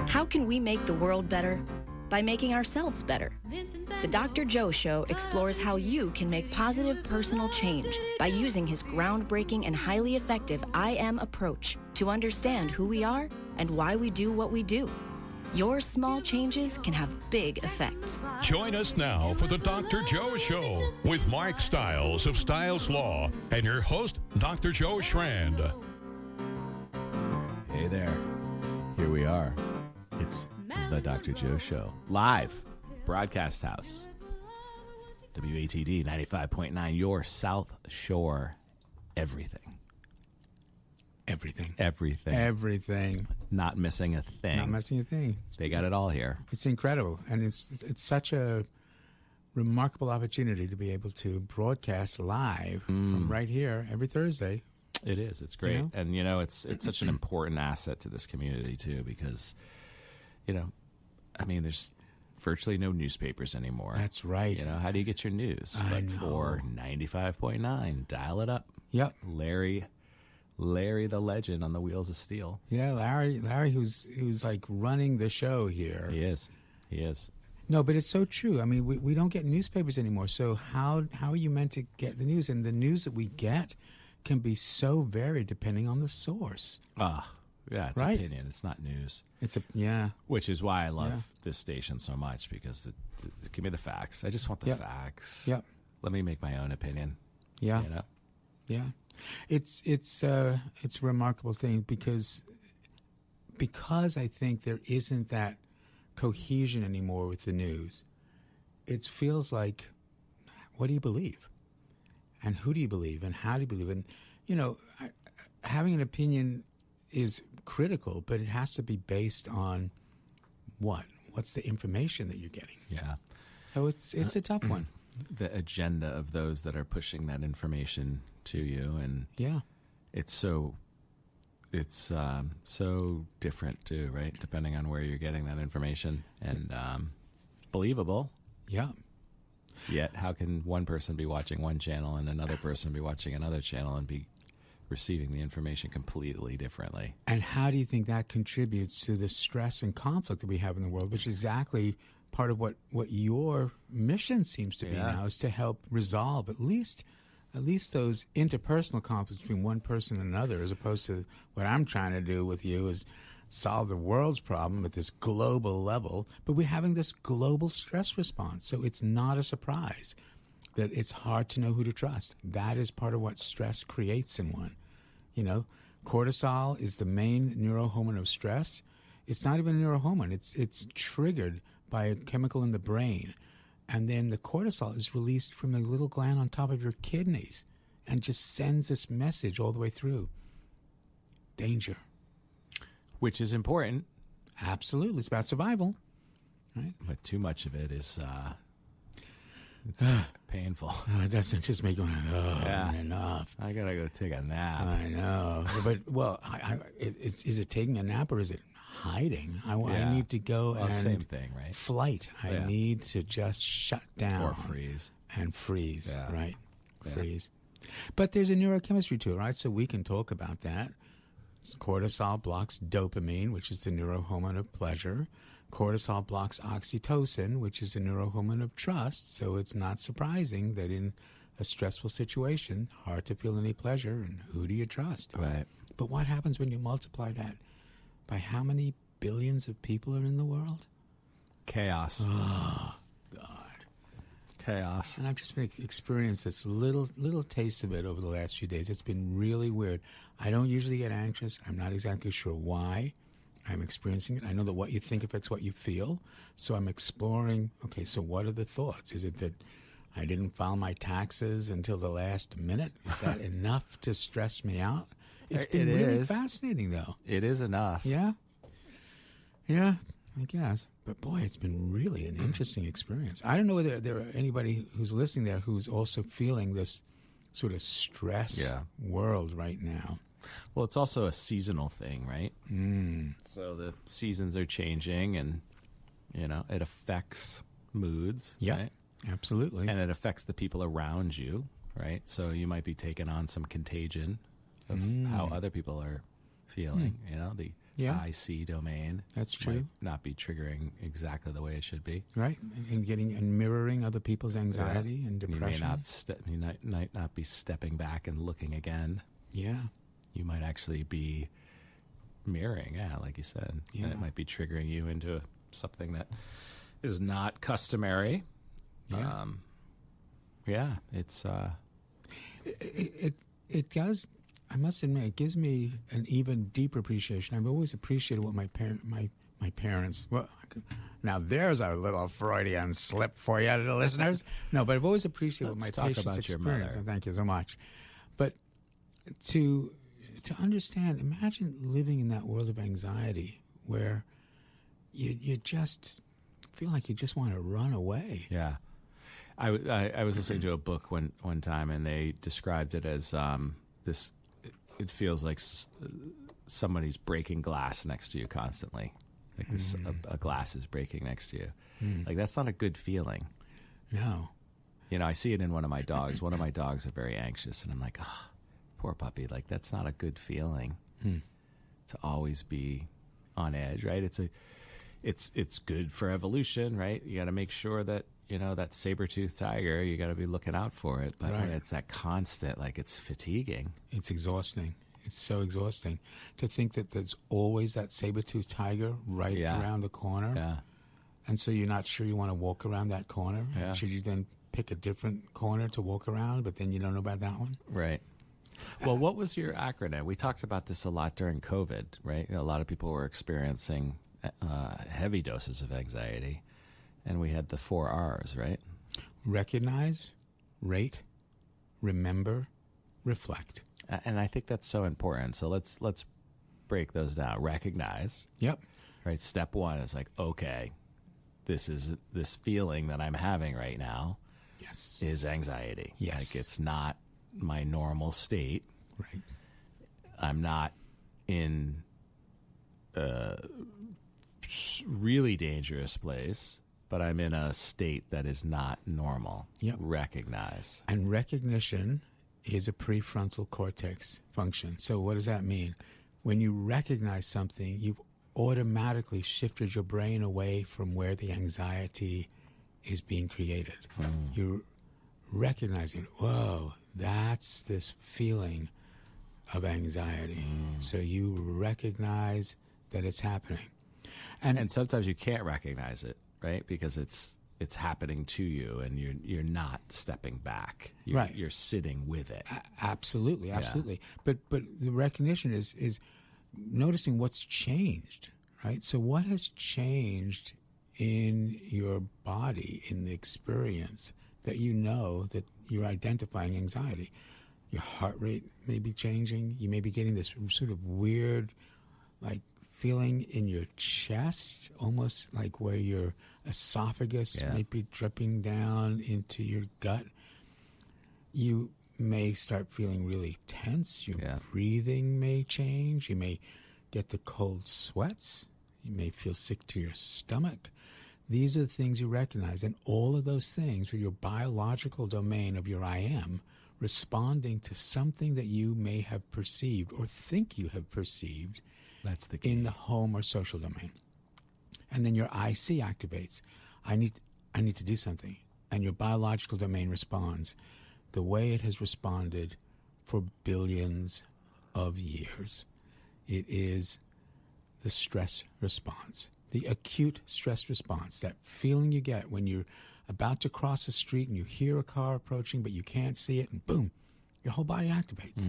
How can we make the world better? By making ourselves better. The Dr. Joe Show explores how you can make positive personal change by using his groundbreaking and highly effective I Am approach to understand who we are and why we do what we do. Your small changes can have big effects. Join us now for the Dr. Joe Show with Mark Stiles of Stiles Law and your host, Dr. Joe Schrand. Hey there. Here we are. It's the Dr. Joe Show. Live. Broadcast House. WATD 95.9, your South Shore. Everything. Everything. Not missing a thing. They got it all here. It's incredible. And it's such a remarkable opportunity to be able to broadcast live from right here every Thursday. It is. It's great. You know? And, it's such an important asset to this community, too, because, there's virtually no newspapers anymore. That's right. How do you get your news? I know. For 95.9, dial it up. Yep. Larry the legend on the wheels of steel. Yeah, Larry who's like running the show here. He is. No, but it's so true. We don't get newspapers anymore. So how are you meant to get the news? And the news that we get can be so varied depending on the source. Yeah, it's right? Opinion. It's not news. Which is why I love this station so much, because it give me the facts. I just want the facts. Yep. Let me make my own opinion. Yeah. Yeah. It's a remarkable thing because I think there isn't that cohesion anymore with the news. It feels like, what do you believe? And who do you believe? And how do you believe? And, having an opinion is critical, but it has to be based on what? What's the information that you're getting? Yeah. So it's a tough one. The agenda of those that are pushing that information to you, and it's so different too, right? Depending on where you're getting that information, and believable. Yeah. Yet, how can one person be watching one channel and another person be watching another channel and be receiving the information completely differently? And how do you think that contributes to the stress and conflict that we have in the world, which is exactly part of what your mission seems to be now, is to help resolve at least those interpersonal conflicts between one person and another, as opposed to what I'm trying to do with you is solve the world's problem at this global level. But we're having this global stress response, so it's not a surprise that it's hard to know who to trust. That is part of what stress creates in one. Cortisol is the main neurohormone of stress. It's not even a neurohormone. It's triggered by a chemical in the brain. And then the cortisol is released from a little gland on top of your kidneys and just sends this message all the way through. Danger. Which is important. Absolutely. It's about survival. Right? But too much of it is painful. It doesn't just make you enough. I got to go take a nap. I know. But, is it taking a nap or is it hiding? I need to go and same thing, right? Flight. I need to just shut down. Or freeze. And freeze, right? Yeah. Freeze. But there's a neurochemistry to it, right? So we can talk about that. Cortisol blocks dopamine, which is the neurohormone of pleasure. Cortisol blocks oxytocin, which is a neurohormone of trust. So it's not surprising that in a stressful situation, hard to feel any pleasure, and who do you trust? Right. But what happens when you multiply that by how many billions of people are in the world? Chaos. Oh, God. Chaos. And I've just been experienced this little taste of it over the last few days. It's been really weird. I don't usually get anxious. I'm not exactly sure why I'm experiencing it. I know that what you think affects what you feel. So I'm exploring, okay, so what are the thoughts? Is it that I didn't file my taxes until the last minute? Is that enough to stress me out? It's been really fascinating, though. It is enough. Yeah. Yeah, I guess. But, boy, it's been really an interesting experience. I don't know whether there are anybody who's listening there who's also feeling this sort of stress world right now. Well, it's also a seasonal thing, right? Mm. So the seasons are changing, and, it affects moods, right? Absolutely. And it affects the people around you, right? So you might be taking on some contagion of how other people are feeling. IC domain. That's true. Might not be triggering exactly the way it should be. Right, and mirroring other people's anxiety and depression. You might not be stepping back and looking again. Yeah. You might actually be mirroring, like you said. Yeah. And it might be triggering you into something that is not customary. Yeah. It's it does. I must admit, it gives me an even deeper appreciation. I've always appreciated what my parents. Well, now there's a little Freudian slip for you, the listeners. No, but I've always appreciated what my patients about your experience. mother. Thank you so much. But to understand, imagine living in that world of anxiety where you just feel like you just want to run away. Yeah. I was listening to a book one time, and they described it as this. It feels like somebody's breaking glass next to you constantly. Like a glass is breaking next to you. Like, that's not a good feeling. No. I see it in one of my dogs. One of my dogs are very anxious, and I'm like, oh, poor puppy. Like, that's not a good feeling to always be on edge, right? It's good for evolution, right? You got to make sure that, that saber-toothed tiger, you got to be looking out for it. But when it's that constant, like, it's fatiguing. It's exhausting. It's so exhausting to think that there's always that saber-toothed tiger right around the corner. Yeah. And so you're not sure you want to walk around that corner. Yeah. Should you then pick a different corner to walk around, but then you don't know about that one? Right. Well, what was your acronym? We talked about this a lot during COVID, right? A lot of people were experiencing heavy doses of anxiety, and we had the 4 R's, right? Recognize, rate, remember, reflect. And I think that's so important. So let's break those down. Recognize. Yep. Right. Step 1 is like, okay, this feeling that I'm having right now. Yes. Is anxiety. Yes. Like, it's not my normal state. Right. I'm not in a really dangerous place, but I'm in a state that is not normal. Yep. Recognize. And recognition is a prefrontal cortex function. So what does that mean? When you recognize something, you've automatically shifted your brain away from where the anxiety is being created. You're recognizing, whoa, that's this feeling of anxiety. So you recognize that it's happening. And sometimes you can't recognize it, right? Because it's happening to you, and you're not stepping back. You're sitting with it. Absolutely. But the recognition is noticing what's changed, right? So what has changed in your body, in the experience, that that you're identifying anxiety? Your heart rate may be changing. You may be getting this sort of weird, like, feeling in your chest, almost like where your esophagus might be dripping down into your gut. You may start feeling really tense. Your breathing may change. You may get the cold sweats. You may feel sick to your stomach. These are the things you recognize. And all of those things are your biological domain of your I am responding to something that you may have perceived or think you have perceived. That's the key. In the home or social domain. And then your IC activates. I need to do something. And your biological domain responds the way it has responded for billions of years. It is the stress response, the acute stress response, that feeling you get when you're about to cross the street and you hear a car approaching but you can't see it, and boom, your whole body activates.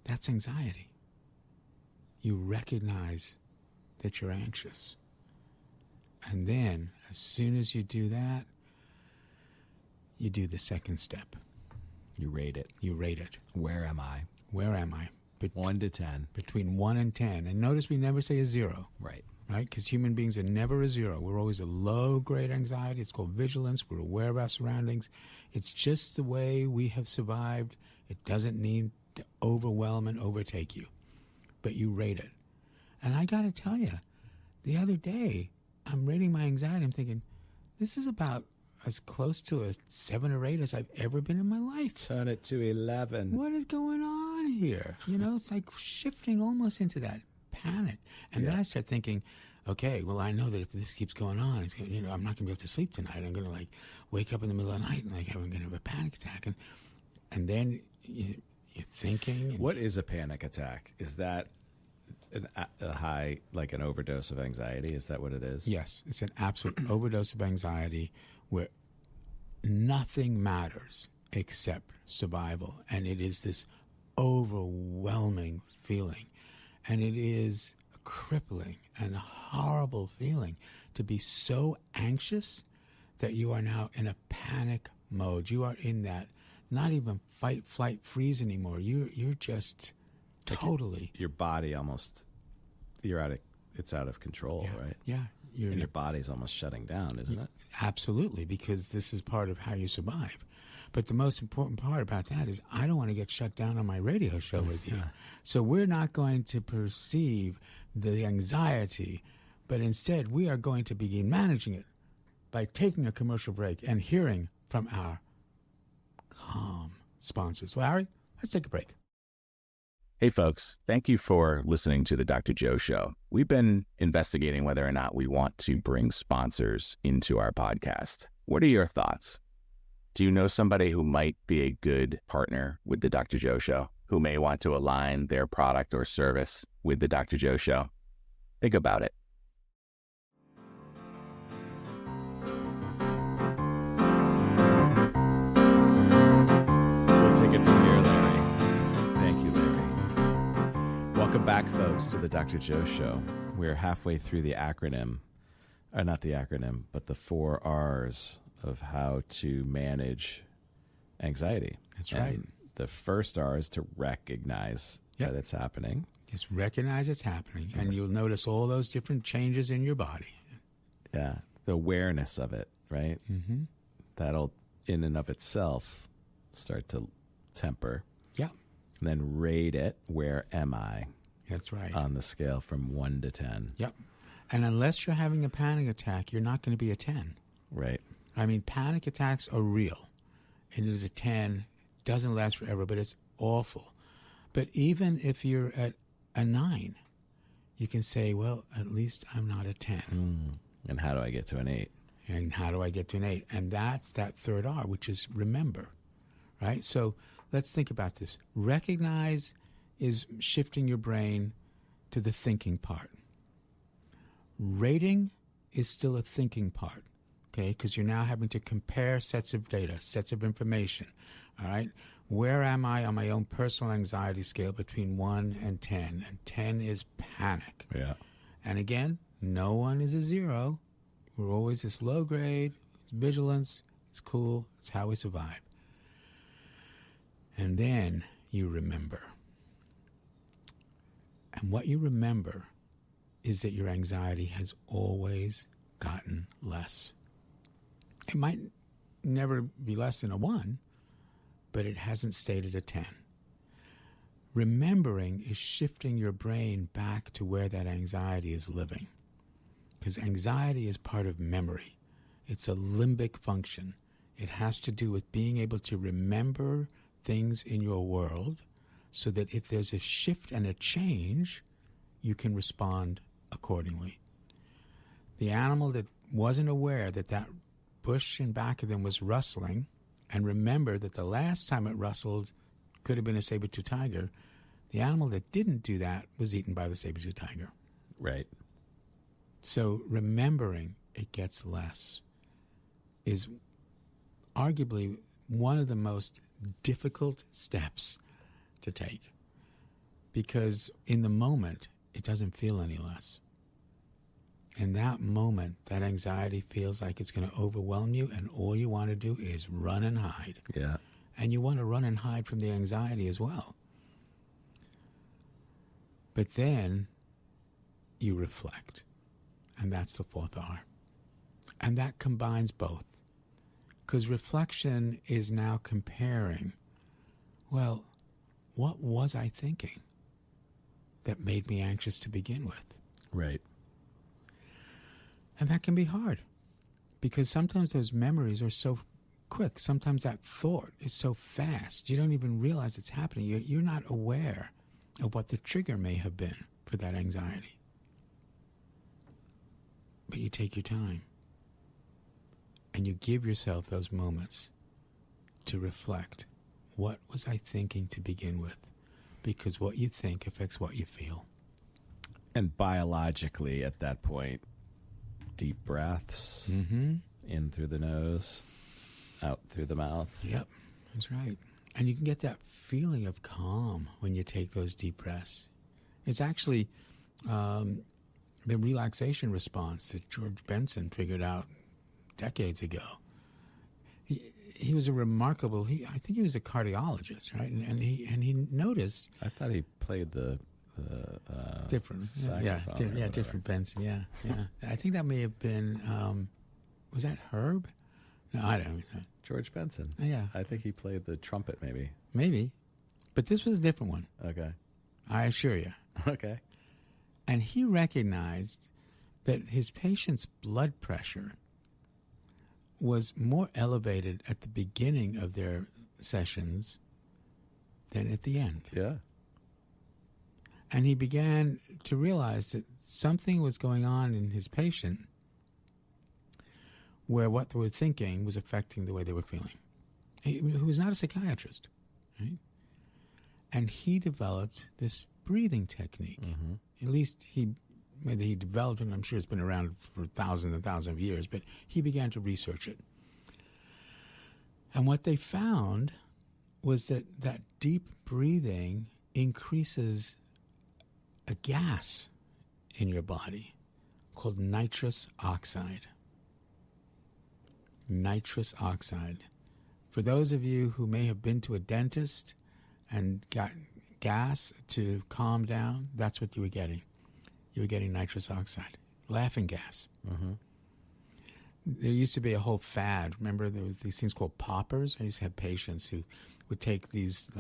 That's anxiety. You recognize that you're anxious. And then, as soon as you do that, you do the second step. You rate it. Where am I? 1 to 10. Between 1 and 10. And notice we never say a 0. Right. Because human beings are never a 0. We're always a low-grade anxiety. It's called vigilance. We're aware of our surroundings. It's just the way we have survived. It doesn't need to overwhelm and overtake you. But you rate it. And I got to tell you, the other day, I'm rating my anxiety. I'm thinking, this is about as close to a 7 or 8 as I've ever been in my life. Turn it to 11. What is going on here? You know, it's like shifting almost into that panic. And then I start thinking, okay, well, I know that if this keeps going on, it's gonna, I'm not going to be able to sleep tonight. I'm going to like wake up in the middle of the night and like I'm going to have a panic attack. And then you're thinking. What is a panic attack? Is that a high, like an overdose of anxiety? Is that what it is? Yes, it's an absolute overdose of anxiety where nothing matters except survival. And it is this overwhelming feeling. And it is a crippling and a horrible feeling to be so anxious that you are now in a panic mode. You are in that, not even fight, flight, freeze anymore. You're just totally. Your body almost, it's out of control, right? Yeah. And your body's almost shutting down, isn't it? Absolutely, because this is part of how you survive. But the most important part about that is I don't want to get shut down on my radio show with you. So we're not going to perceive the anxiety, but instead we are going to begin managing it by taking a commercial break and hearing from our calm sponsors. Larry, let's take a break. Hey folks, thank you for listening to the Dr. Joe Show. We've been investigating whether or not we want to bring sponsors into our podcast. What are your thoughts? Do you know somebody who might be a good partner with the Dr. Joe Show, who may want to align their product or service with the Dr. Joe Show? Think about it. We'll take it from here, Larry. Thank you, Larry. Welcome back, folks, to the Dr. Joe Show. We're halfway through the acronym, or not the acronym, but the 4 R's of how to manage anxiety. That's right. The first R is to recognize that it's happening. Just recognize it's happening, and you'll notice all those different changes in your body. Yeah, the awareness of it, right? Mm-hmm. That'll, in and of itself, start to temper. Yeah. And then rate it. Where am I? That's right. On the scale from 1 to 10. Yep. And unless you're having a panic attack, you're not going to be a 10. Right. I mean, panic attacks are real. And it is a 10, doesn't last forever, but it's awful. But even if you're at a 9, you can say, well, at least I'm not a 10. And how do I get to an 8? And how do I get to an 8? And that's that third R, which is remember, right? So let's think about this. Recognize is shifting your brain to the thinking part. Rating is still a thinking part. Okay, because you're now having to compare sets of data, sets of information, all right? Where am I on my own personal anxiety scale between 1 and 10? And 10 is panic. Yeah. And again, no one is a 0. We're always this low grade. It's vigilance. It's cool. It's how we survive. And then you remember. And what you remember is that your anxiety has always gotten less. It might never be less than a 1, but it hasn't stayed at a 10. Remembering is shifting your brain back to where that anxiety is living. Because anxiety is part of memory. It's a limbic function. It has to do with being able to remember things in your world so that if there's a shift and a change, you can respond accordingly. The animal that wasn't aware that that bush in back of them was rustling, and remember that the last time it rustled could have been a saber-tooth tiger, the animal that didn't do that was eaten by the saber-tooth tiger. Right. So remembering it gets less is arguably one of the most difficult steps to take, because in the moment it doesn't feel any less. In that moment, that anxiety feels like it's going to overwhelm you, and all you want to do is run and hide. Yeah. And you want to run and hide from the anxiety as well. But then you reflect, and that's the 4th R. And that combines both, because reflection is now comparing, well, what was I thinking that made me anxious to begin with? Right. And that can be hard, Because sometimes those memories are so quick. Sometimes that thought is so fast. You don't even realize it's happening. You're not aware of what the trigger may have been for that anxiety. But you take your time. And you give yourself those moments to reflect. What was I thinking to begin with? Because what you think affects what you feel. And biologically, at that point, deep breaths, in through the nose, out through the mouth. Yep, that's right. And you can get that feeling of calm when you take those deep breaths. It's actually the relaxation response that George Benson figured out decades ago. He was a remarkable. I think he was a cardiologist, right? And he noticed. I thought he played the different saxophone. Different Benson. Yeah. I think that may have been. Was that Herb? No, I don't know. George Benson. Yeah, I think he played the trumpet, maybe. Maybe, but this was a different one. Okay. I assure you. Okay. And he recognized that his patient's blood pressure was more elevated at the beginning of their sessions than at the end. Yeah. And he began to realize that something was going on in his patient where what they were thinking was affecting the way they were feeling. He was not a psychiatrist, right? And he developed this breathing technique. At least whether he developed it, I'm sure it's been around for thousands and thousands of years, but he began to research it. And what they found was that deep breathing increases a gas in your body called nitrous oxide. Nitrous oxide. For those of you who may have been to a dentist and got gas to calm down, that's what you were getting. You were getting nitrous oxide, laughing gas. There used to be a whole fad. Remember, there was these things called poppers. I used to have patients who would take these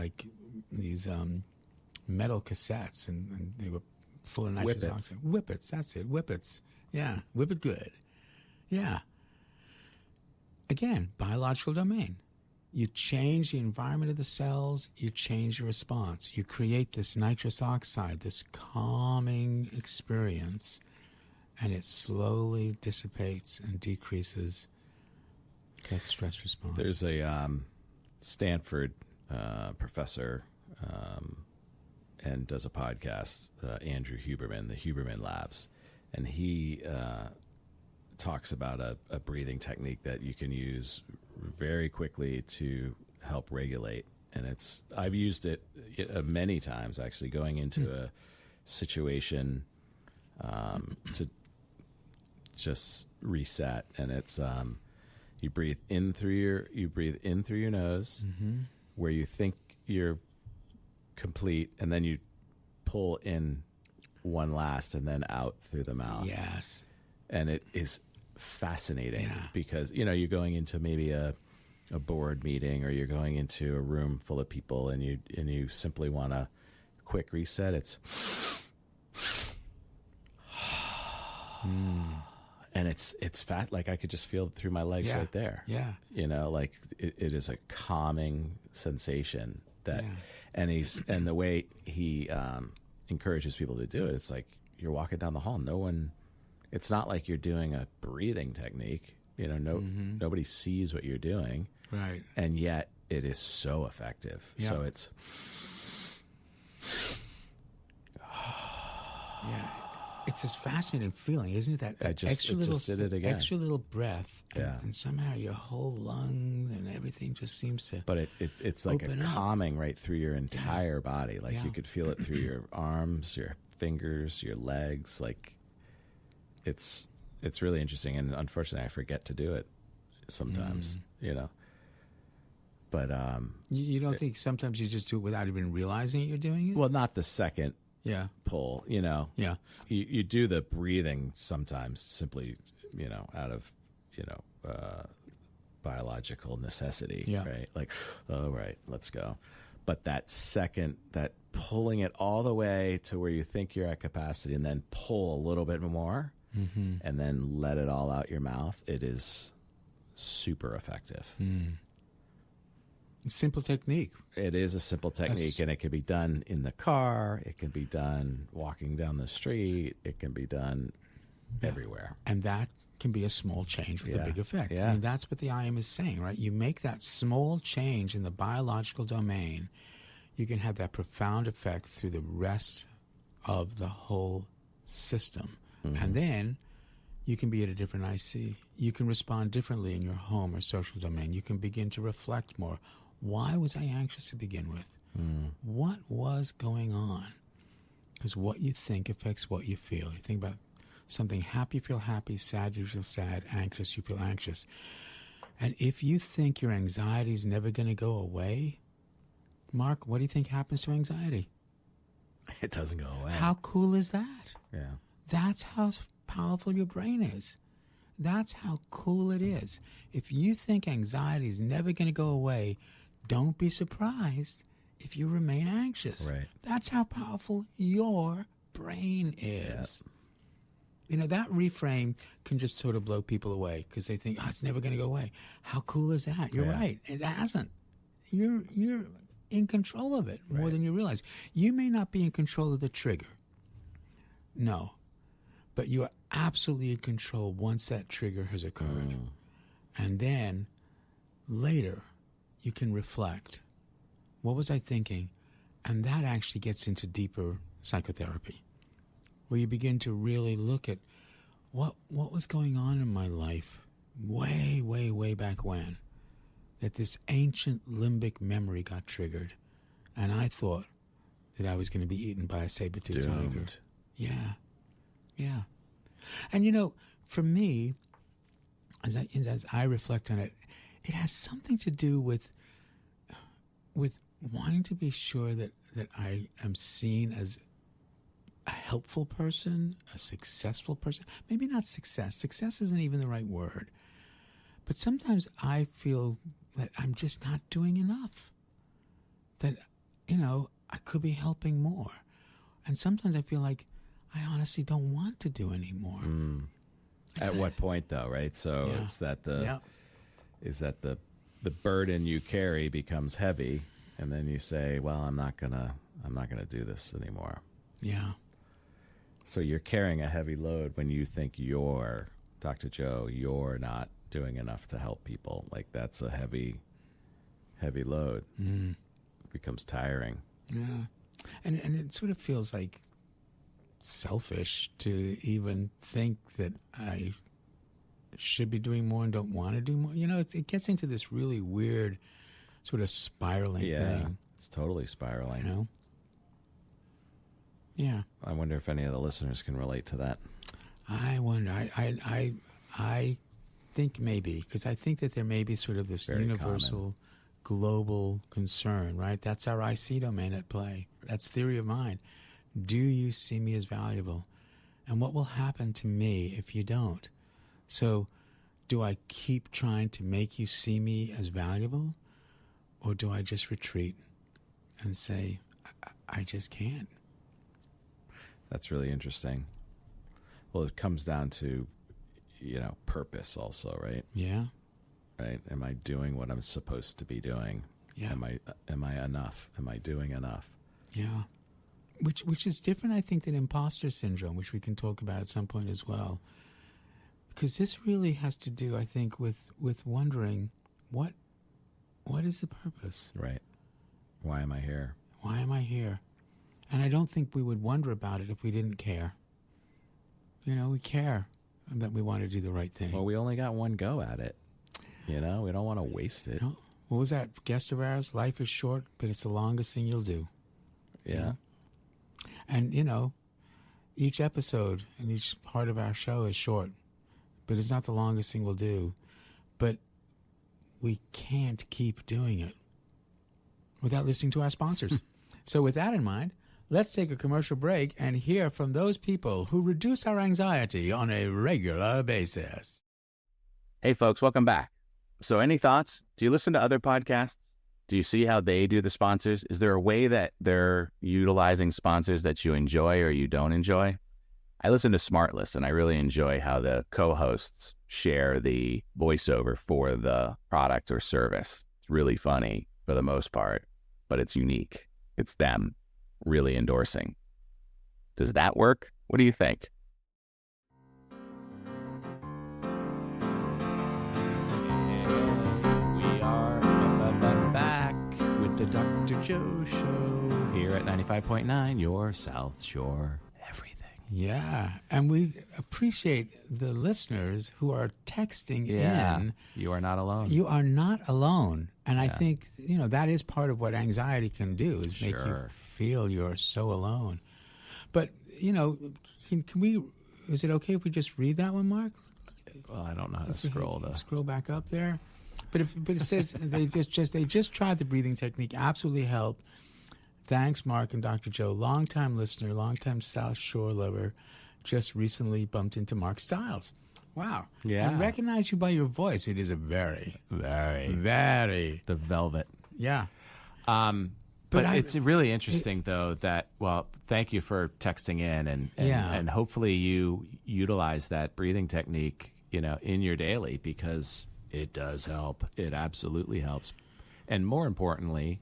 metal cassettes, and they were full of nitrous oxide. Whippets, that's it. Whippets. Yeah, whip it good. Yeah. Again, biological domain. You change the environment of the cells, you change your response. You create this nitrous oxide, this calming experience, and it slowly dissipates and decreases that stress response. There's a Stanford professor and does a podcast, Andrew Huberman, the Huberman Labs, and he talks about a breathing technique that you can use very quickly to help regulate. And I've used it many times, actually, going into a situation to just reset. And it's you breathe in through your nose, where you think you're complete, and then you pull in one last, and then out through the mouth. Yes. And it is fascinating because, you're going into maybe a board meeting, or you're going into a room full of people, and you simply want a quick reset. It's and it's fat. Like, I could just feel it through my legs right there. Yeah. Like it is a calming sensation that, and the way he encourages people to do it, it's like you're walking down the hall. It's not like you're doing a breathing technique. Nobody sees what you're doing. Right. And yet it is so effective. Yeah. So it's... It's this fascinating feeling, isn't it? That extra little breath, and somehow your whole lungs and everything just seems to. But it's like a calming right through your entire body. Like you could feel it through your arms, your fingers, your legs. Like it's really interesting, and unfortunately, I forget to do it sometimes. But you don't think sometimes you just do it without even realizing you're doing it? Well, not the second. Pull, Yeah. You do the breathing sometimes simply, out of, biological necessity, right? Like, oh, right, let's go. But that pulling it all the way to where you think you're at capacity, and then pull a little bit more, and then let it all out your mouth, it is super effective. It's a simple technique. It is a simple technique, and it can be done in the car. It can be done walking down the street. It can be done everywhere. And that can be a small change with a big effect. Yeah. I mean, that's what the IM is saying, right? You make that small change in the biological domain, you can have that profound effect through the rest of the whole system. And then you can be at a different IC. You can respond differently in your home or social domain. You can begin to reflect more. Why was I anxious to begin with? What was going on? Because what you think affects what you feel. You think about something happy, you feel happy, sad, you feel sad, anxious, you feel anxious. And if you think your anxiety is never going to go away, Mark, what do you think happens to anxiety? It doesn't go away. How cool is that? Yeah. That's how powerful your brain is. That's how cool it is. If you think anxiety is never going to go away, don't be surprised if you remain anxious. Right. That's how powerful your brain is. You know, that reframe can just sort of blow people away because they think, it's never going to go away. How cool is that? You're right. It hasn't. You're in control of it more than you realize. You may not be in control of the trigger. No. But you are absolutely in control once that trigger has occurred. And then later you can reflect. What was I thinking? And that actually gets into deeper psychotherapy, where you begin to really look at what was going on in my life way, way, way back when, that this ancient limbic memory got triggered, and I thought that I was going to be eaten by a saber-toothed tiger. Yeah. Yeah. And, you know, for me, as I reflect on it, it has something to do with wanting to be sure that I am seen as a helpful person, a successful person. Maybe not success. Success isn't even the right word. But sometimes I feel that I'm just not doing enough. That, you know, I could be helping more. And sometimes I feel like I honestly don't want to do anymore. At what point, though, right? So it's that is that the burden you carry becomes heavy, and then you say, well, I'm not gonna do this anymore. Yeah. So you're carrying a heavy load when you think you're Dr. Joe, you're not doing enough to help people. Like, that's a heavy load. It becomes tiring. Yeah. And it sort of feels like selfish to even think that I should be doing more and don't want to do more. You know, it gets into this really weird sort of spiraling thing. It's totally spiraling. You know? Yeah. I wonder if any of the listeners can relate to that. I wonder. I think maybe, because I think that there may be sort of this Very universal, global concern, right? That's our IC domain at play. That's theory of mind. Do you see me as valuable? And what will happen to me if you don't? So do I keep trying to make you see me as valuable? Or do I just retreat and say, I just can't? That's really interesting. Well, it comes down to, you know, purpose also, right? Yeah. Right? Am I doing what I'm supposed to be doing? Yeah. Am I enough? Am I doing enough? Yeah. Which is different, I think, than imposter syndrome, which we can talk about at some point as well. Because this really has to do, I think, with wondering what is the purpose? Right. Why am I here? Why am I here? And I don't think we would wonder about it if we didn't care. You know, we care that we want to do the right thing. Well, we only got one go at it. You know, we don't want to waste it. You know? What was that guest of ours? Life is short, but it's the longest thing you'll do. Yeah. You know? And, you know, each episode and each part of our show is short, but it's not the longest thing we'll do. But we can't keep doing it without listening to our sponsors. So with that in mind, let's take a commercial break and hear from those people who reduce our anxiety on a regular basis. Hey, folks, welcome back. So any thoughts? Do you listen to other podcasts? Do you see how they do the sponsors? Is there a way that they're utilizing sponsors that you enjoy or you don't enjoy? I listen to Smartless, and I really enjoy how the co-hosts share the voiceover for the product or service. It's really funny for the most part, but it's unique. It's them really endorsing. Does that work? What do you think? We are back with the Dr. Joe Show here at 95.9, your South Shore everything. Yeah, and we appreciate the listeners who are texting in. You are not alone. You are not alone. And I think, that is part of what anxiety can do, is make you feel you're so alone. But, can we, is it okay if we just read that one, Mark? Well, I don't know how to scroll. Scroll back up there. But it says they just tried the breathing technique, absolutely helped. Thanks, Mark and Dr. Joe. Longtime listener, longtime South Shore lover. Just recently bumped into Mark Stiles. Wow. Yeah. And recognize you by your voice. It is a very, the velvet. Yeah. But it's really interesting, though, that, thank you for texting in. And hopefully you utilize that breathing technique, in your daily, because it does help. It absolutely helps. And more importantly,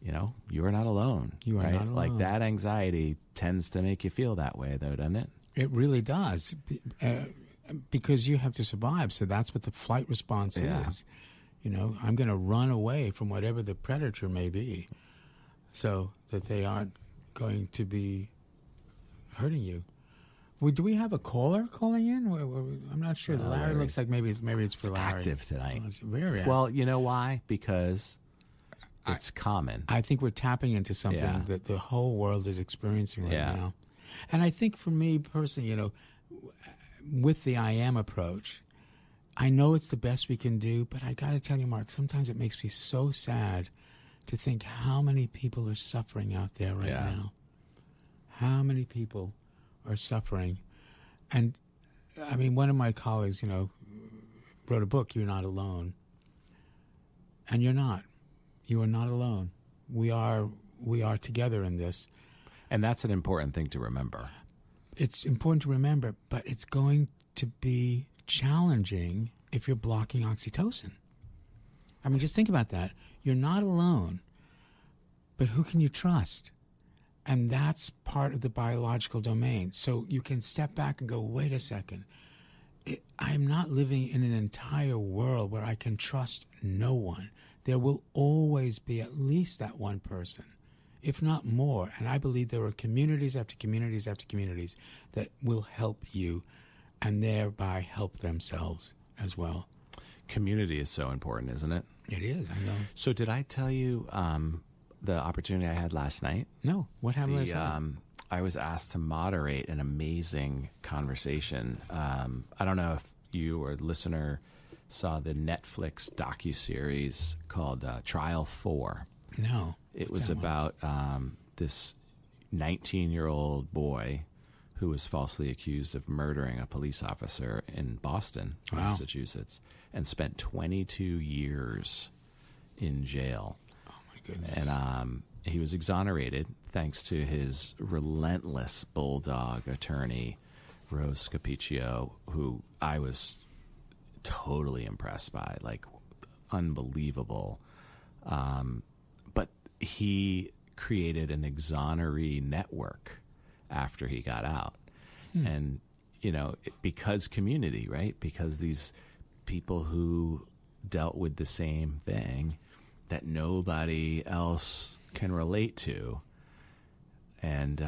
you are not alone. You are not alone. Like, that anxiety tends to make you feel that way, though, doesn't it? It really does, because you have to survive. So that's what the flight response is. I'm going to run away from whatever the predator may be, so that they aren't going to be hurting you. Do we have a caller calling in? I'm not sure. No, Larry looks like maybe it's for Larry. Active tonight. It's very active. Well, you know why? Because it's common. I think we're tapping into something that the whole world is experiencing right now. And I think for me personally, with the I am approach, I know it's the best we can do, but I got to tell you, Mark, sometimes it makes me so sad to think how many people are suffering out there right now. How many people are suffering. And, I mean, one of my colleagues, wrote a book, You're Not Alone. And you're not. You are not alone. We are together in this. And that's an important thing to remember. It's important to remember, but it's going to be challenging if you're blocking oxytocin. I mean, just think about that. You're not alone, but who can you trust? And that's part of the biological domain. So you can step back and go, wait a second. I'm not living in an entire world where I can trust no one. There will always be at least that one person, if not more. And I believe there are communities after communities after communities that will help you and thereby help themselves as well. Community is so important, isn't it? It is, I know. So did I tell you the opportunity I had last night? No. What happened last night? I was asked to moderate an amazing conversation. I don't know if you or the listener saw the Netflix docuseries called Trial 4. No. It was about this 19-year-old boy who was falsely accused of murdering a police officer in Boston, Massachusetts, and spent 22 years in jail. Oh, my goodness. And he was exonerated thanks to his relentless bulldog attorney, Rose Scapicchio, who I was totally impressed by, like, unbelievable. But he created an exoneree network after he got out. And, because community, right? Because these people who dealt with the same thing that nobody else can relate to. And,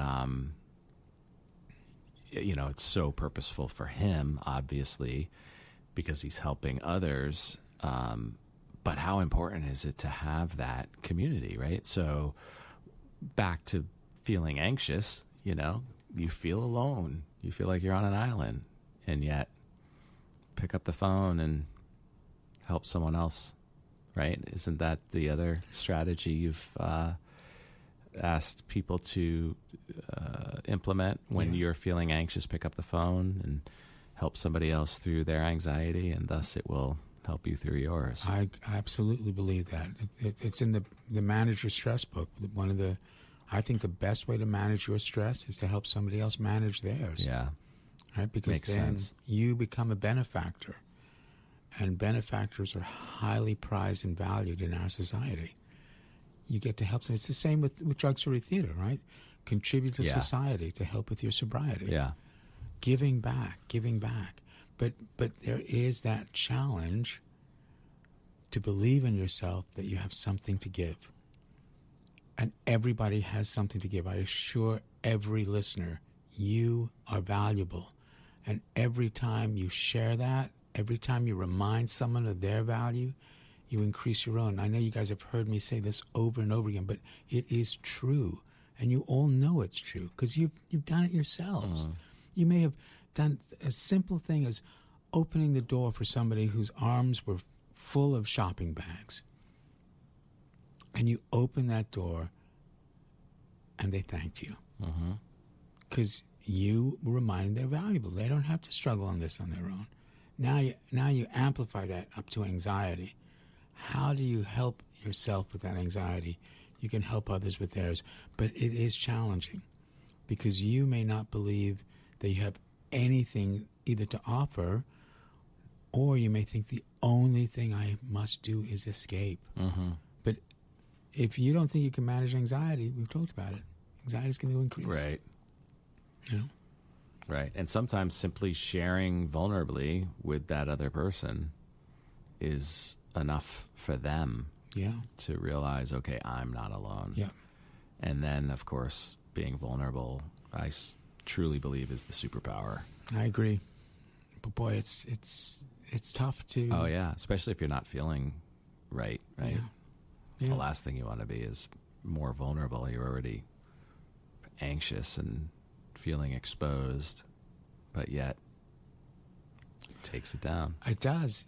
it's so purposeful for him, obviously, because he's helping others. But how important is it to have that community, right? So back to feeling anxious, you feel alone. You feel like you're on an island, and yet pick up the phone and help someone else, right? Isn't that the other strategy you've asked people to implement when you're feeling anxious? Pick up the phone and help somebody else through their anxiety, and thus it will help you through yours. I absolutely believe that. It's in the Manage Your Stress book. I think the best way to manage your stress is to help somebody else manage theirs. Yeah. right? Because Makes then sense. you become a benefactor, and benefactors are highly prized and valued in our society. You get to help them. It's the same with Drug Story Theater, right? Contribute to society to help with your sobriety. Yeah. Giving back. But there is that challenge to believe in yourself that you have something to give. And everybody has something to give. I assure every listener, you are valuable. And every time you share that, every time you remind someone of their value, you increase your own. I know you guys have heard me say this over and over again, but it is true. And you all know it's true because you've done it yourselves. You may have done a simple thing as opening the door for somebody whose arms were full of shopping bags. And you open that door and they thanked you. Because you reminded they're valuable. They don't have to struggle on this on their own. Now you amplify that up to anxiety. How do you help yourself with that anxiety? You can help others with theirs. But it is challenging because you may not believe that you have anything either to offer, or you may think the only thing I must do is escape. But if you don't think you can manage anxiety, we've talked about it. Anxiety is going to increase. Right. You know? Right. And sometimes simply sharing vulnerably with that other person is enough for them to realize, okay, I'm not alone. Yeah. And then, of course, being vulnerable, I truly believe is the superpower. I agree. But boy, it's tough to... Oh, yeah. Especially if you're not feeling right? Yeah. It's the last thing you want to be is more vulnerable. You're already anxious and feeling exposed, but yet it takes it down. It does.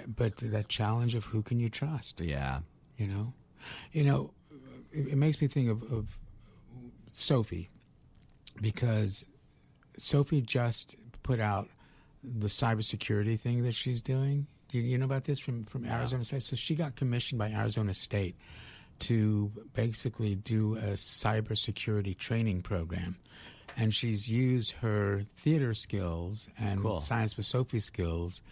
But that challenge of who can you trust? Yeah. You know, it makes me think of Sophie, because Sophie just put out the cybersecurity thing that she's doing. Do you know about this from Arizona State? So she got commissioned by Arizona State to basically do a cybersecurity training program. And she's used her theater skills and Science with Sophie skills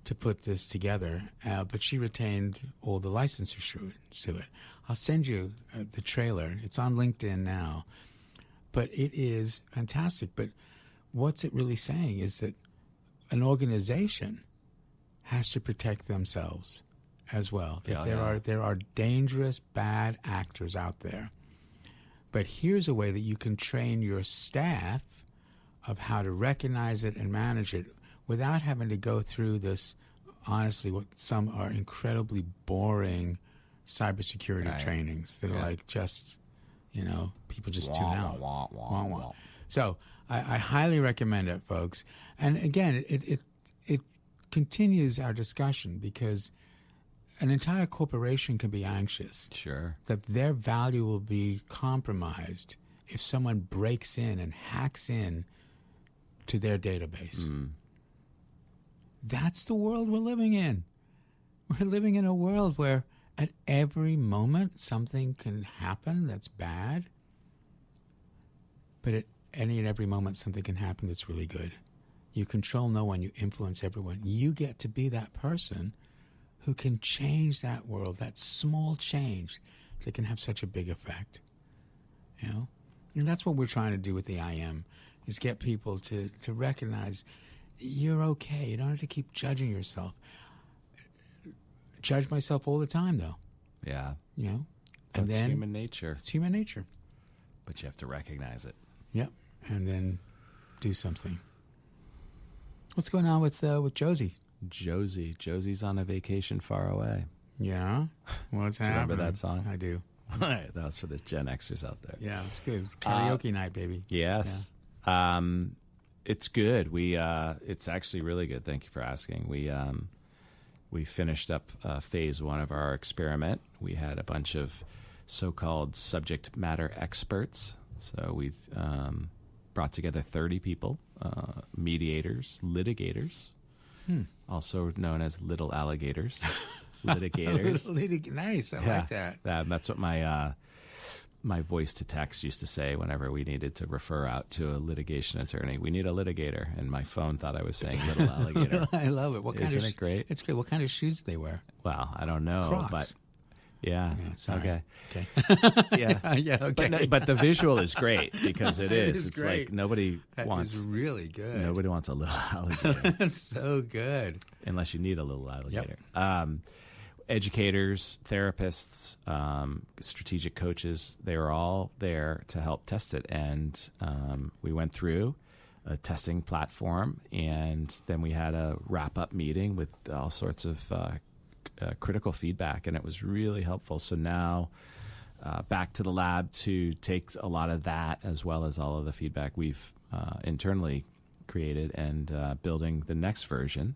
to put this together. But she retained all the licensure to it. I'll send you the trailer. It's on LinkedIn now. But it is fantastic. But what's it really saying is that an organization has to protect themselves as well. That there are dangerous, bad actors out there. But here's a way that you can train your staff of how to recognize it and manage it without having to go through this, honestly, what some are incredibly boring cybersecurity trainings that are like just, people just tune out. So I highly recommend it, folks. And again, it continues our discussion because an entire corporation can be anxious. Sure. That their value will be compromised if someone breaks in and hacks in to their database. That's the world we're living in. We're living in a world where at every moment something can happen that's bad, but at any and every moment something can happen that's really good. You control no one, you influence everyone. You get to be that person who can change that world, that small change that can have such a big effect. And that's what we're trying to do with the IM, is get people to recognize you're okay. You don't have to keep judging yourself. Judge myself all the time, though. Yeah. And That's then human nature. It's human nature. But you have to recognize it. Yep. And then do something. What's going on with Josie? Josie's on a vacation far away. Yeah? What's happening? Remember that song? I do. That was for the Gen Xers out there. Yeah, it's good. It was karaoke night, baby. Yes. Yeah. It's good. It's actually really good. Thank you for asking. We finished up phase 1 of our experiment. We had a bunch of so-called subject matter experts. So we brought together 30 people, mediators, litigators, also known as little alligators, litigators. Nice. I like that. That's what my my voice to text used to say whenever we needed to refer out to a litigation attorney, we need a litigator, and my phone thought I was saying little alligator. I love it. Isn't it great? It's great. What kind of shoes do they wear? Well, I don't know, Crocs. but yeah, sorry. okay. Yeah, yeah, okay. But the visual is great because it is. It's great. like nobody That wants. is really good. Nobody wants a little alligator That's so good. unless you need a little alligator. Educators, therapists, strategic coaches, they were all there to help test it. And we went through a testing platform, and then we had a wrap-up meeting with all sorts of critical feedback, and it was really helpful. So now back to the lab to take a lot of that as well as all of the feedback we've internally created and building the next version.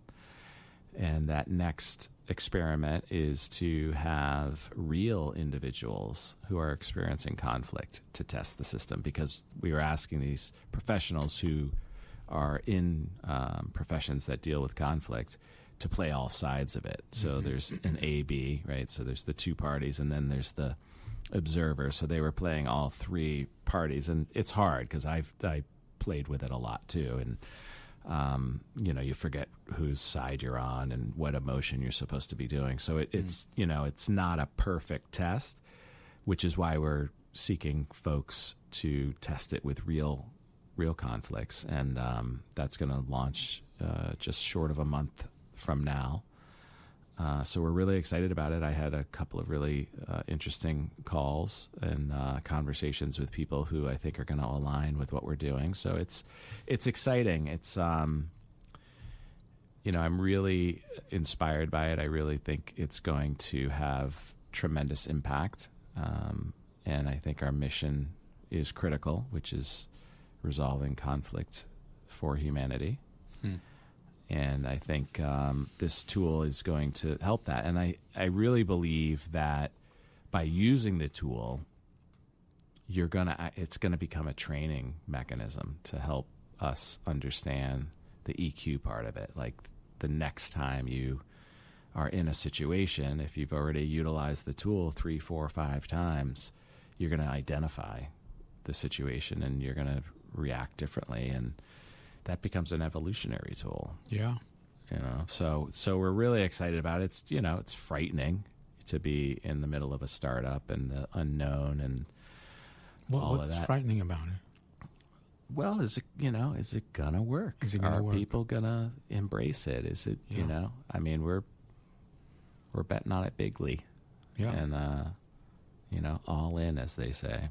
And that next experiment is to have real individuals who are experiencing conflict to test the system, because we were asking these professionals who are in professions that deal with conflict to play all sides of it. So there's an A-B, right? So there's the two parties, and then there's the observer. So they were playing all three parties, and it's hard because I played with it a lot too, and you forget whose side you're on and what emotion you're supposed to be doing. So it's it's not a perfect test, which is why we're seeking folks to test it with real conflicts, and that's going to launch just short of a month from now. So we're really excited about it. I had a couple of really interesting calls and conversations with people who I think are going to align with what we're doing. So it's exciting. It's I'm really inspired by it. I really think it's going to have tremendous impact. And I think our mission is critical, which is resolving conflict for humanity. And I think this tool is going to help that. And I really believe that by using the tool, it's gonna become a training mechanism to help us understand the EQ part of it. Like the next time you are in a situation, if you've already utilized the tool 3, 4, 5 times, you're gonna identify the situation and you're gonna react differently, and that becomes an evolutionary tool. Yeah. So we're really excited about it. It's frightening to be in the middle of a startup and the unknown and all of that. What's frightening about it? Well, is it gonna work? Is it gonna work? Are people gonna embrace it? Is it, I mean, we're betting on it bigly. Yeah. And, all in, as they say.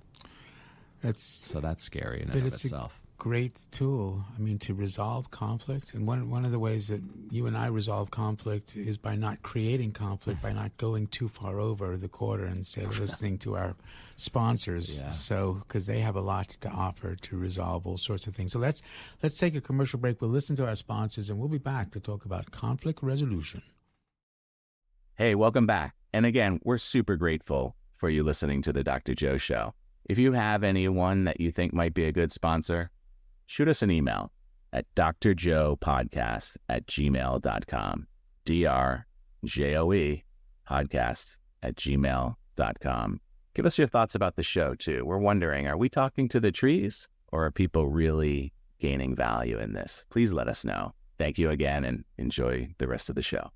So that's scary in and of itself. Great tool, to resolve conflict. And one of the ways that you and I resolve conflict is by not creating conflict, by not going too far over the quarter instead of listening to our sponsors. Yeah. So, because they have a lot to offer to resolve all sorts of things. So let's take a commercial break. We'll listen to our sponsors, and we'll be back to talk about conflict resolution. Hey, welcome back. And again, we're super grateful for you listening to the Dr. Joe Show. If you have anyone that you think might be a good sponsor, shoot us an email at drjoepodcast@gmail.com. DRJOE podcast@gmail.com. Give us your thoughts about the show, too. We're wondering, are we talking to the trees, or are people really gaining value in this? Please let us know. Thank you again, and enjoy the rest of the show.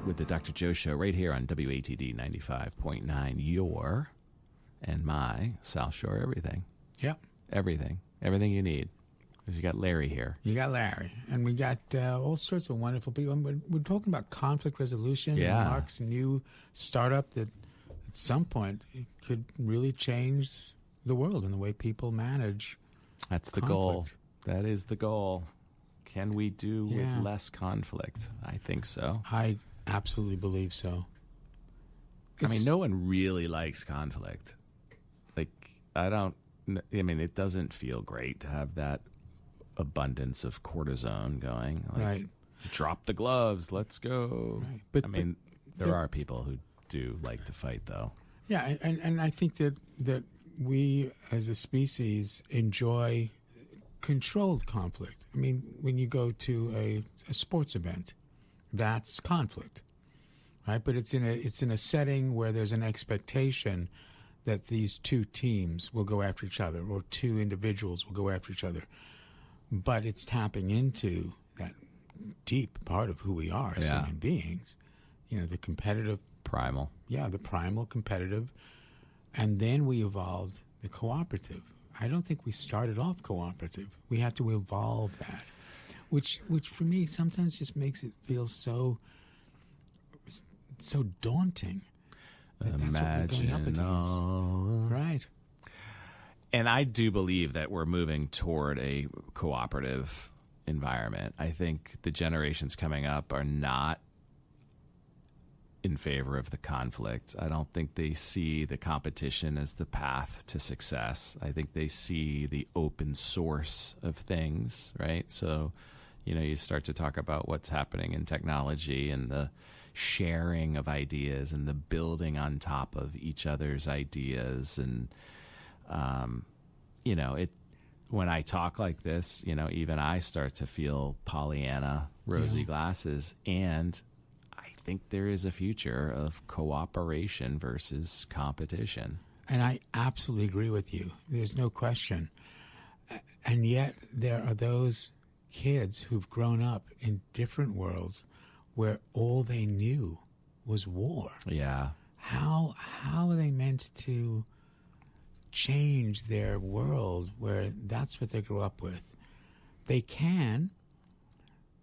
With the Dr. Joe Show right here on WATD 95.9, your and my South Shore everything. Yeah. Everything you need. Because you got Larry here. You got Larry. And we got all sorts of wonderful people. We're talking about conflict resolution. Yeah. And Mark's new startup that at some point it could really change the world and the way people manage That's the conflict. goal. That is the goal. Can we do with less conflict? I think so. I absolutely believe so. No one really likes conflict. It doesn't feel great to have that abundance of cortisone going. Right. Drop the gloves, let's go. Right. But there are people who do like to fight, though. Yeah, and I think that we as a species enjoy controlled conflict. I mean, when you go to a sports event, that's conflict, right? But it's in a setting where there's an expectation that these two teams will go after each other, or two individuals will go after each other. But it's tapping into that deep part of who we are as human beings. You know, the competitive... Primal. Yeah, the primal competitive. And then we evolved the cooperative. I don't think we started off cooperative. We had to evolve that, which for me sometimes just makes it feel so daunting. That's what we're going up against. Right. And I do believe that we're moving toward a cooperative environment. I think the generations coming up are not in favor of the conflict. I don't think they see the competition as the path to success. I think they see the open source of things, right? So, you know, you start to talk about what's happening in technology and the sharing of ideas and the building on top of each other's ideas. And, you know, when I talk like this, you know, even I start to feel Pollyanna, rosy glasses, and I think there is a future of cooperation versus competition. And I absolutely agree with you. There's no question. And yet there are those kids who've grown up in different worlds where all they knew was war. Yeah. How are they meant to change their world where that's what they grew up with? They can,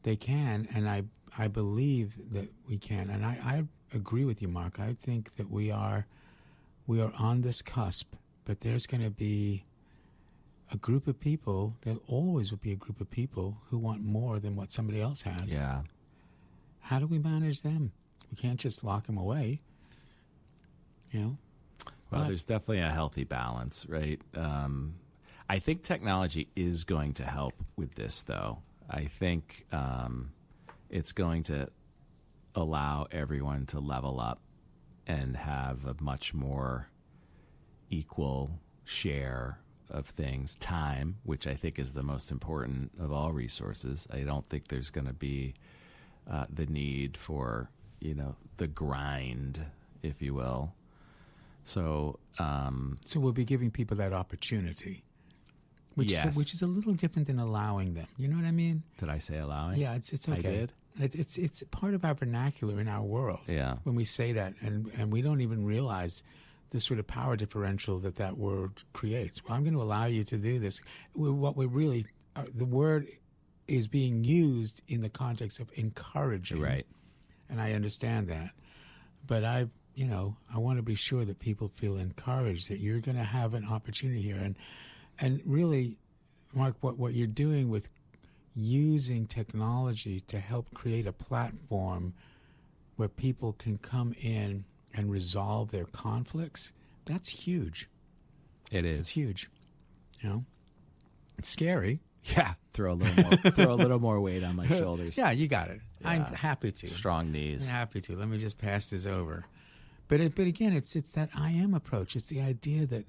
and I believe that we can. And I agree with you, Mark. I think that we are on this cusp, but there's going to be a group of people, there always will be a group of people who want more than what somebody else has. Yeah. How do we manage them? We can't just lock them away, you know? Well, there's definitely a healthy balance, right? I think technology is going to help with this, though. I think it's going to allow everyone to level up and have a much more equal share of things. Time, which I think is the most important of all resources. I don't think there's going to be the need for, you know, the grind, if you will. So we'll be giving people that opportunity, which is a little different than allowing them. You know what I mean? Did I say allowing? Yeah, it's okay. I did. It's part of our vernacular in our world. Yeah. When we say that, and we don't even realize the sort of power differential that word creates. Well, I'm going to allow you to do this. What we really, the word is being used in the context of encouraging. Right. And I understand that, but I want to be sure that people feel encouraged, that you're going to have an opportunity here. And really, Mark, what you're doing with using technology to help create a platform where people can come in and resolve their conflicts, that's huge. It is. It's huge. You know? It's scary. Yeah. Throw a little more weight on my shoulders. Yeah, you got it. Yeah. I'm happy to. Strong knees. I'm happy to. Let me just pass this over. But again, it's that I am approach. It's the idea that,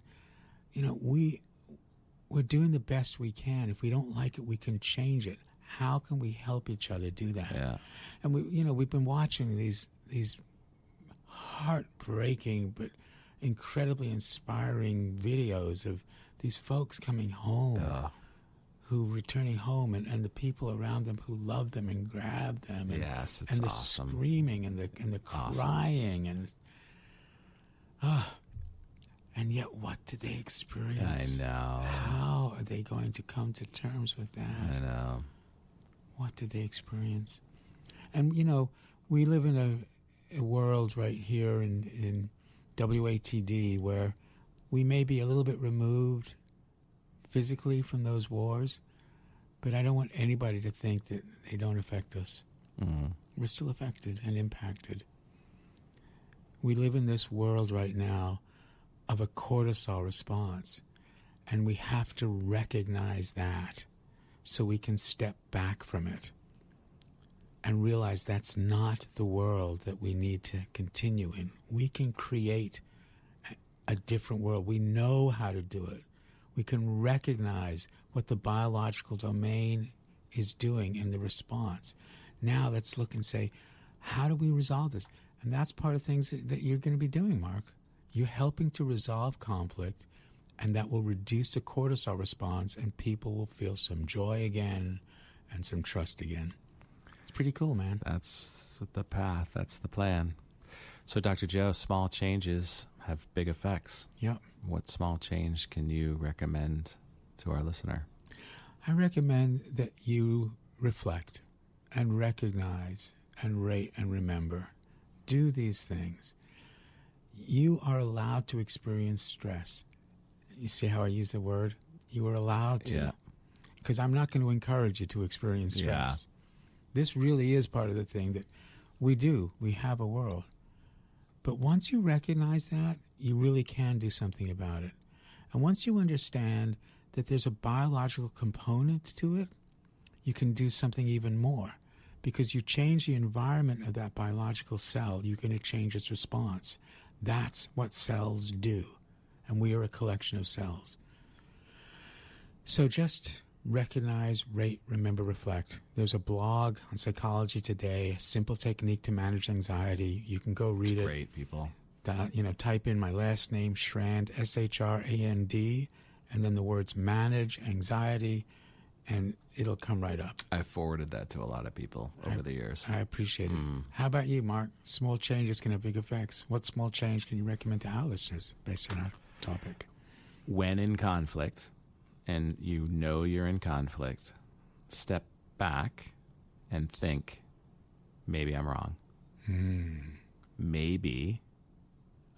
you know, we're doing the best we can. If we don't like it, we can change it. How can we help each other do that? Yeah. And we've been watching these heartbreaking but incredibly inspiring videos of these folks coming home, who returning home, and the people around them who love them and grab them, and, yes, it's and the awesome. Screaming and the crying and yet what did they experience? I know. How are they going to come to terms with that? I know. What did they experience? And, you know, we live in a world right here in WATD where we may be a little bit removed physically from those wars, but I don't want anybody to think that they don't affect us. Mm-hmm. We're still affected and impacted. We live in this world right now of a cortisol response, and we have to recognize that so we can step back from it and realize that's not the world that we need to continue in. We can create a different world. We know how to do it. We can recognize what the biological domain is doing in the response. Now let's look and say, how do we resolve this? And that's part of things that you're going to be doing, Mark. You're helping to resolve conflict, and that will reduce the cortisol response, and people will feel some joy again and some trust again. It's pretty cool, man. That's the path. That's the plan. So, Dr. Joe, small changes have big effects. Yep. What small change can you recommend to our listener? I recommend that you reflect and recognize and rate and remember. Do these things. You are allowed to experience stress. You see how I use the word? You are allowed to. Yeah. Because I'm not going to encourage you to experience stress. This really is part of the thing that we do. We have a world. But once you recognize that, you really can do something about it. And once you understand that there's a biological component to it, you can do something even more. Because you change the environment of that biological cell, you're going to change its response. That's what cells do. And we are a collection of cells. So just recognize, rate, remember, reflect. There's a blog on Psychology Today, a simple technique to manage anxiety. You can go read it. Great, people. Type in my last name, Shrand, S-H-R-A-N-D, and then the words manage anxiety, and it'll come right up. I've forwarded that to a lot of people over the years. I appreciate it. How about you, Mark? Small changes can have big effects. What small change can you recommend to our listeners based on our topic? When in conflict, and you know you're in conflict, step back and think, maybe I'm wrong. Maybe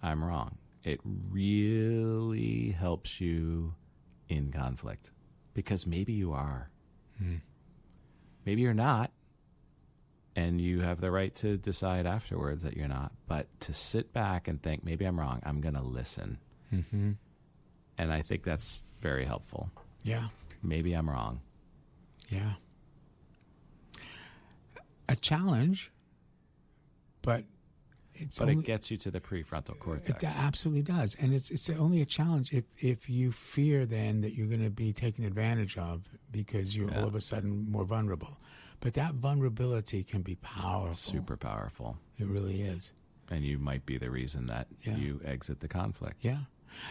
I'm wrong. It really helps you in conflict because maybe you are. Maybe you're not, and you have the right to decide afterwards that you're not. But to sit back and think, maybe I'm wrong, I'm going to listen. And I think that's very helpful. Yeah. Maybe I'm wrong. Yeah. A challenge, but it gets you to the prefrontal cortex. It absolutely does. And it's only a challenge if you fear then that you're going to be taken advantage of because you're all of a sudden more vulnerable. But that vulnerability can be powerful. Super powerful. It really is. And you might be the reason that you exit the conflict. Yeah.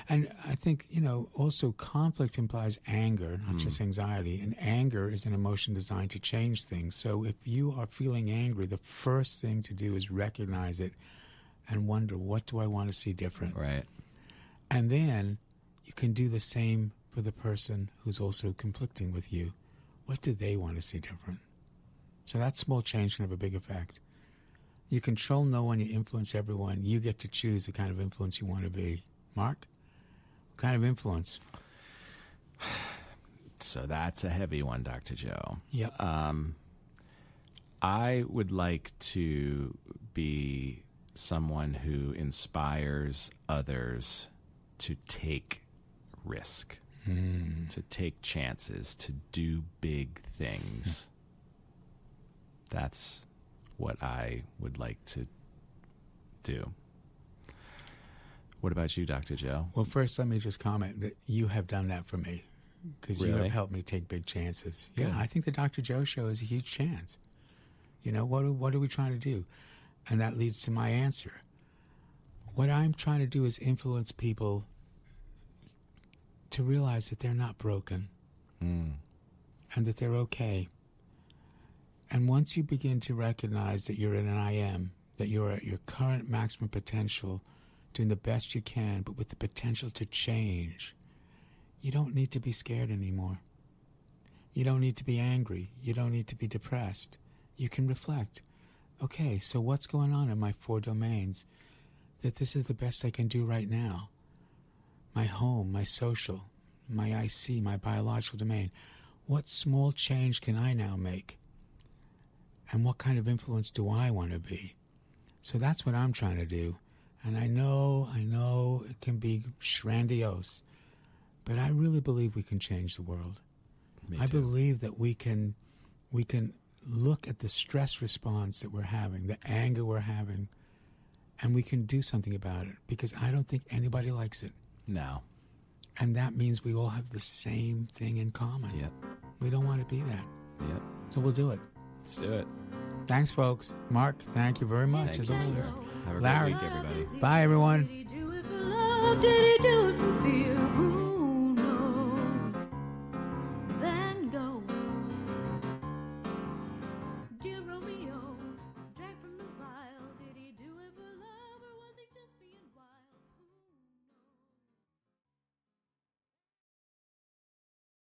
And I think, also conflict implies anger, not just anxiety. And anger is an emotion designed to change things. So if you are feeling angry, the first thing to do is recognize it and wonder, what do I want to see different? Right. And then you can do the same for the person who's also conflicting with you. What do they want to see different? So that small change can have a big effect. You control no one, you influence everyone. You get to choose the kind of influence you want to be. Mark? What kind of influence? So that's a heavy one, Dr. Joe. Yep. I would like to be someone who inspires others to take risk, to take chances, to do big things. That's what I would like to do. What about you, Dr. Joe? Well, first, let me just comment that you have done that for me because you have helped me take big chances. Good. Yeah, I think the Dr. Joe Show is a huge chance. What are we trying to do? And that leads to my answer. What I'm trying to do is influence people to realize that they're not broken and that they're okay. And once you begin to recognize that you're in an I am, that you're at your current maximum potential, doing the best you can, but with the potential to change, you don't need to be scared anymore. You don't need to be angry. You don't need to be depressed. You can reflect. Okay, so what's going on in my 4 domains that this is the best I can do right now? My home, my social, my IC, my biological domain. What small change can I now make? And what kind of influence do I want to be? So that's what I'm trying to do. And I know it can be grandiose, but I really believe we can change the world. I believe that we can look at the stress response that we're having, the anger we're having, and we can do something about it because I don't think anybody likes it. No. And that means we all have the same thing in common. Yep. We don't want to be that. Yep. So we'll do it. Let's do it. Thanks, folks. Mark, thank you very much, Thank as you, always. sir. Have a Larry. great week, everybody. Bye, everyone. Did he do it for love? Did he do it for fear?